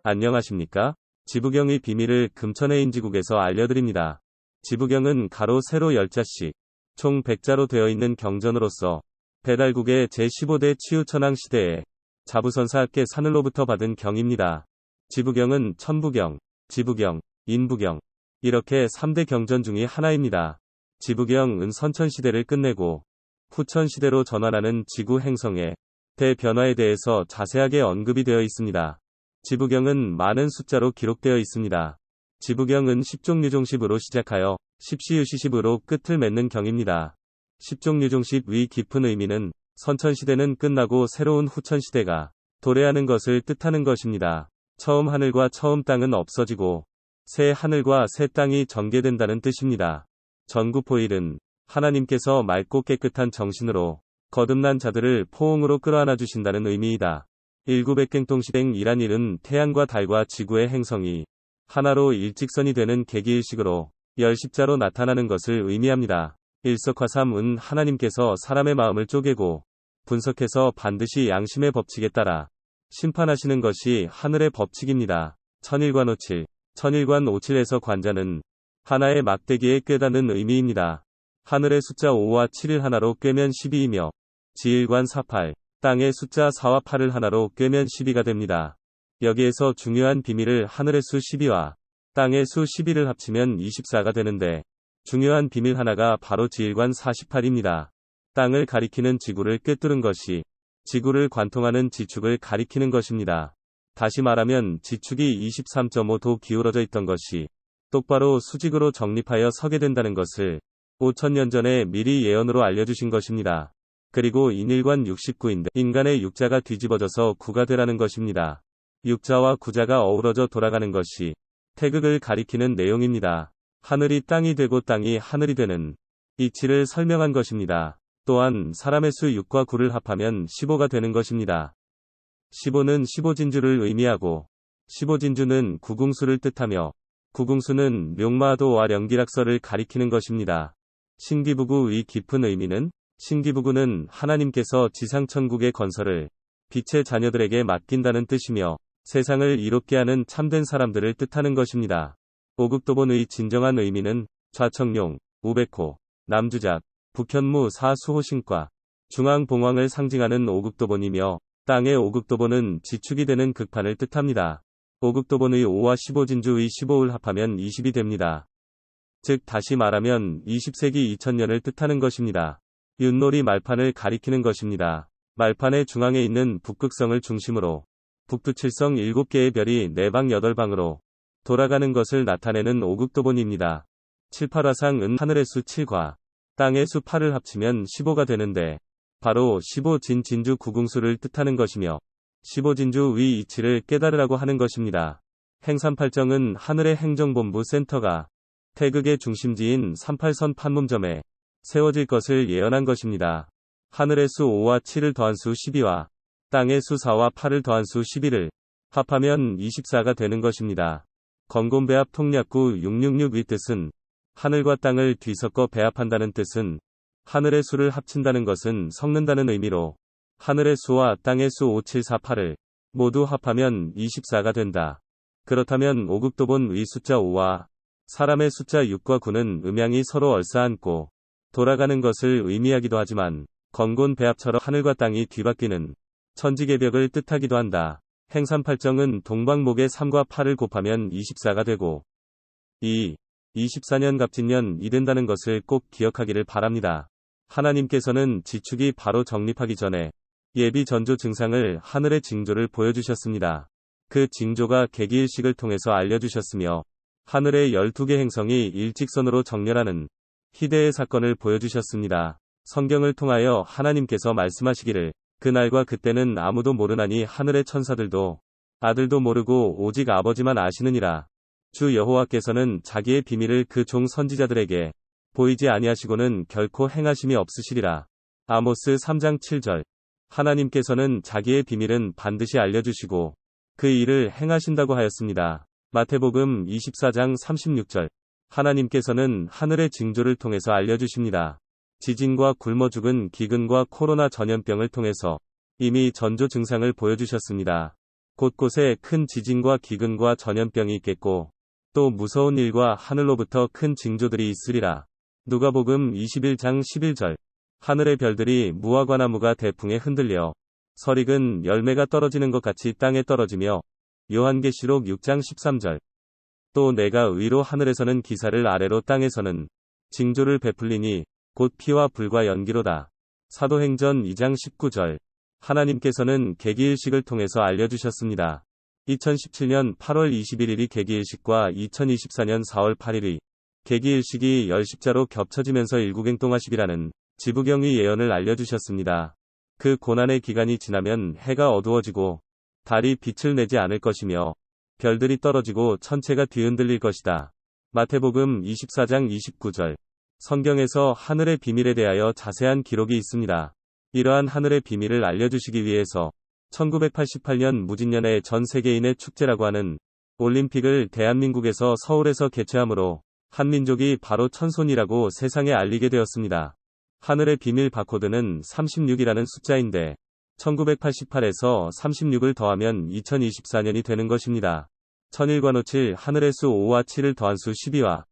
안녕하십니까? 지부경의 비밀을 금천의 인지국에서 알려드립니다. 지부경은 가로 세로 10자씩, 총 100자로 되어 있는 경전으로서 배달국의 제15대 치유천왕 시대에 자부선사께 사늘로부터 받은 경입니다. 지부경은 천부경, 지부경, 인부경, 이렇게 3대 경전 중의 하나입니다. 지부경은 선천시대를 끝내고 후천시대로 전환하는 지구 행성의 대변화에 대해서 자세하게 언급이 되어 있습니다. 지부경은 많은 숫자로 기록되어 있습니다. 지부경은 십종류종십으로 시작하여 십시유시십으로 끝을 맺는 경입니다. 십종류종십의 깊은 의미는 선천시대는 끝나고 새로운 후천시대가 도래하는 것을 뜻하는 것입니다. 처음 하늘과 처음 땅은 없어지고 새 하늘과 새 땅이 전개된다는 뜻입니다. 전구포일은 하나님께서 맑고 깨끗한 정신으로 거듭난 자들을 포옹으로 끌어안아 주신다는 의미이다. 일구백갱통시댕이란 일은 태양과 달과 지구의 행성이 하나로 일직선이 되는 계기일식으로 열십자로 나타나는 것을 의미합니다. 일석화삼은 하나님께서 사람의 마음을 쪼개고 분석해서 반드시 양심의 법칙에 따라 심판하시는 것이 하늘의 법칙입니다. 천일관오칠, 천일관오칠에서 관자는 하나의 막대기에 꿰다는 의미입니다. 하늘의 숫자 5와 7을 하나로 꿰면 12이며 지일관 48, 땅의 숫자 4와 8을 하나로 꿰면 12가 됩니다. 여기에서 중요한 비밀을 하늘의 수 12와 땅의 수 12를 합치면 24가 되는데 중요한 비밀 하나가 바로 지일관 48입니다. 땅을 가리키는 지구를 꿰뚫은 것이 지구를 관통하는 지축을 가리키는 것입니다. 다시 말하면 지축이 23.5도 기울어져 있던 것이 똑바로 수직으로 정립하여 서게 된다는 것을 5000년 전에 미리 예언으로 알려주신 것입니다. 그리고 인일관 69인데 인간의 육자가 뒤집어져서 구가 되라는 것입니다. 육자와 구자가 어우러져 돌아가는 것이 태극을 가리키는 내용입니다. 하늘이 땅이 되고 땅이 하늘이 되는 이치를 설명한 것입니다. 또한 사람의 수 6과 9를 합하면 15가 되는 것입니다. 15는 15진주를 의미하고 15진주는 구궁수를 뜻하며 구궁수는 룡마도와 령기락설을 가리키는 것입니다. 신기부구의 깊은 의미는 신기부구는 하나님께서 지상천국의 건설을 빛의 자녀들에게 맡긴다는 뜻이며 세상을 이롭게 하는 참된 사람들을 뜻하는 것입니다. 오국도본의 진정한 의미는 좌청룡, 우백호, 남주작, 북현무 사수호신과 중앙봉황을 상징하는 오국도본이며 땅의 오국도본은 지축이 되는 극판을 뜻합니다. 오국도본의 5와 15진주의 15을 합하면 20이 됩니다. 즉 다시 말하면 20세기 2000년을 뜻하는 것입니다. 윷놀이 말판을 가리키는 것입니다. 말판의 중앙에 있는 북극성을 중심으로 북두칠성 7개의 별이 4방 8방으로 돌아가는 것을 나타내는 오국도본입니다. 7,8화상은 하늘의 수 7과 땅의 수 8을 합치면 15가 되는데 바로 15진 진주 구궁수를 뜻하는 것이며 15진주의 이치를 깨달으라고 하는 것입니다. 행삼팔정은 하늘의 행정본부 센터가 태극의 중심지인 38선 판문점에 세워질 것을 예언한 것입니다. 하늘의 수 5와 7을 더한 수 12와 땅의 수 4와 8을 더한 수 11을 합하면 24가 되는 것입니다. 건곤배합 통략구 666의 뜻은 하늘과 땅을 뒤섞어 배합한다는 뜻은 하늘의 수를 합친다는 것은 섞는다는 의미로 하늘의 수와 땅의 수 5, 7, 4, 8을 모두 합하면 24가 된다. 그렇다면 오국도본의 숫자 5와 사람의 숫자 6과 9는 음양이 서로 얼싸안고 돌아가는 것을 의미하기도 하지만 건곤배합처럼 하늘과 땅이 뒤바뀌는 천지개벽을 뜻하기도 한다. 행삼팔정은 동방목의 3과 8을 곱하면 24가 되고 24년 갑진년 이 된다는 것을 꼭 기억하기를 바랍니다. 하나님께서는 지축이 바로 정립하기 전에 예비 전조 증상을 하늘의 징조를 보여주셨습니다. 그 징조가 계기일식을 통해서 알려주셨으며 하늘의 12개 행성이 일직선으로 정렬하는 희대의 사건을 보여주셨습니다. 성경을 통하여 하나님께서 말씀하시기를 그날과 그때는 아무도 모르나니 하늘의 천사들도 아들도 모르고 오직 아버지만 아시느니라. 주 여호와께서는 자기의 비밀을 그 종 선지자들에게 보이지 아니하시고는 결코 행하심이 없으시리라. 아모스 3장 7절. 하나님께서는 자기의 비밀은 반드시 알려주시고 그 일을 행하신다고 하였습니다. 마태복음 24장 36절. 하나님께서는 하늘의 징조를 통해서 알려주십니다. 지진과 굶어 죽은 기근과 코로나 전염병을 통해서 이미 전조 증상을 보여주셨습니다. 곳곳에 큰 지진과 기근과 전염병이 있겠고 또 무서운 일과 하늘로부터 큰 징조들이 있으리라. 누가복음 21장 11절. 하늘의 별들이 무화과나무가 대풍에 흔들려 설익은 열매가 떨어지는 것 같이 땅에 떨어지며 요한계시록 6장 13절. 또 내가 의로 하늘에서는 기사를 아래로 땅에서는 징조를 베풀리니 곧 피와 불과 연기로다. 사도행전 2장 19절. 하나님께서는 계기일식을 통해서 알려주셨습니다. 2017년 8월 21일이 계기일식과 2024년 4월 8일이 계기일식이 열십자로 겹쳐지면서 일국행동하시기라는 지부경의 예언을 알려주셨습니다. 그 고난의 기간이 지나면 해가 어두워지고 달이 빛을 내지 않을 것이며 별들이 떨어지고 천체가 뒤흔들릴 것이다. 마태복음 24장 29절. 성경에서 하늘의 비밀에 대하여 자세한 기록이 있습니다. 이러한 하늘의 비밀을 알려주시기 위해서 1988년 무진년의 전 세계인의 축제라고 하는 올림픽을 대한민국에서 서울에서 개최하므로 한민족이 바로 천손이라고 세상에 알리게 되었습니다. 하늘의 비밀 바코드는 36이라는 숫자인데 1988에서 36을 더하면 2024년이 되는 것입니다. 천일관오7 하늘의 수 5와 7을 더한 수 12와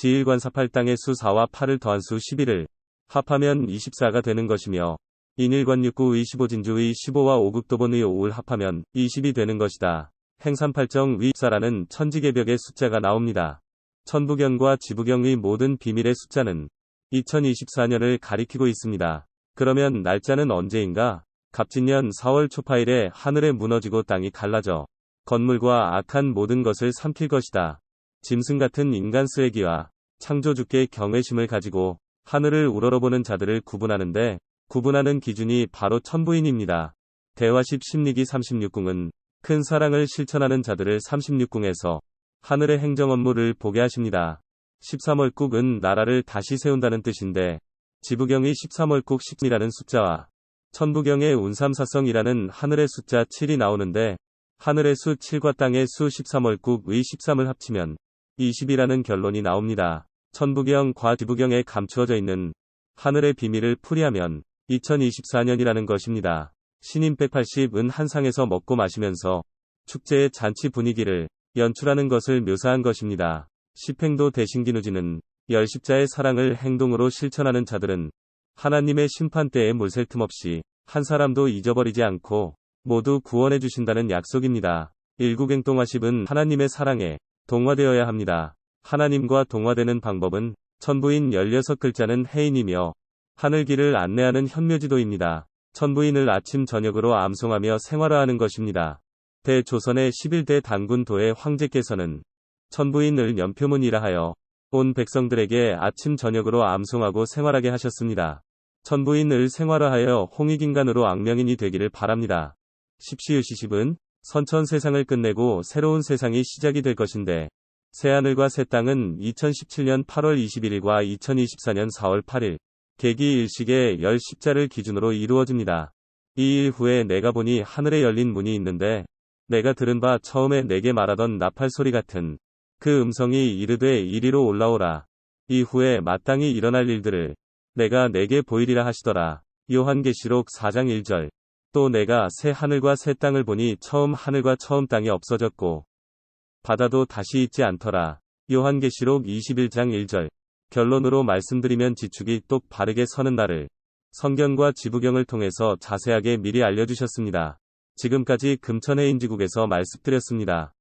지일관사8 땅의 수 4와 8을 더한 수 11을 합하면 24가 되는 것이며 인일관육구 의 15진주의 15와 오극도본의 5를 합하면 20이 되는 것이다. 행삼팔정 위입사라는 천지개벽의 숫자가 나옵니다. 천부경과 지부경의 모든 비밀의 숫자는 2024년을 가리키고 있습니다. 그러면 날짜는 언제인가? 갑진년 4월 초파일에 하늘에 무너지고 땅이 갈라져 건물과 악한 모든 것을 삼킬 것이다. 짐승 같은 인간 쓰레기와 창조주께 경외심을 가지고 하늘을 우러러보는 자들을 구분하는데 구분하는 기준이 바로 천부인입니다. 대화십 심리기 36궁은 큰 사랑을 실천하는 자들을 36궁에서 하늘의 행정 업무를 보게 하십니다. 13월국은 나라를 다시 세운다는 뜻인데 지부경의 13월국 10이라는 숫자와 천부경의 운삼사성이라는 하늘의 숫자 7이 나오는데 하늘의 수 7과 땅의 수 13월국의 13을 합치면 20이라는 결론이 나옵니다. 천부경과 지부경에 감추어져 있는 하늘의 비밀을 풀이하면 2024년이라는 것입니다. 신인 180은 한상에서 먹고 마시면서 축제의 잔치 분위기를 연출하는 것을 묘사한 것입니다. 십행도 대신기누지는 열십자의 사랑을 행동으로 실천하는 자들은 하나님의 심판대에 물샐 틈 없이 한 사람도 잊어버리지 않고 모두 구원해 주신다는 약속입니다. 일국행동하십은 하나님의 사랑에 동화되어야 합니다. 하나님과 동화되는 방법은 천부인 16글자는 해인이며 하늘길을 안내하는 현묘지도입니다. 천부인을 아침 저녁으로 암송하며 생활화하는 것입니다. 대조선의 11대 단군도의 황제께서는 천부인을 연표문이라 하여 온 백성들에게 아침 저녁으로 암송하고 생활하게 하셨습니다. 천부인을 생활화하여 홍익인간으로 악명인이 되기를 바랍니다. 십시유시십은 선천 세상을 끝내고 새로운 세상이 시작이 될 것인데 새하늘과 새 땅은 2017년 8월 21일과 2024년 4월 8일 계기일식의 열 십자를 기준으로 이루어집니다. 이 일 후에 내가 보니 하늘에 열린 문이 있는데 내가 들은 바 처음에 내게 말하던 나팔 소리 같은 그 음성이 이르되 이리로 올라오라. 이후에 마땅히 일어날 일들을 내가 내게 보이리라 하시더라. 요한계시록 4장 1절. 또 내가 새 하늘과 새 땅을 보니 처음 하늘과 처음 땅이 없어졌고 바다도 다시 있지 않더라. 요한계시록 21장 1절. 결론으로 말씀드리면 지축이 똑 바르게 서는 날을 성경과 지부경을 통해서 자세하게 미리 알려주셨습니다. 지금까지 금천해인지국에서 말씀드렸습니다.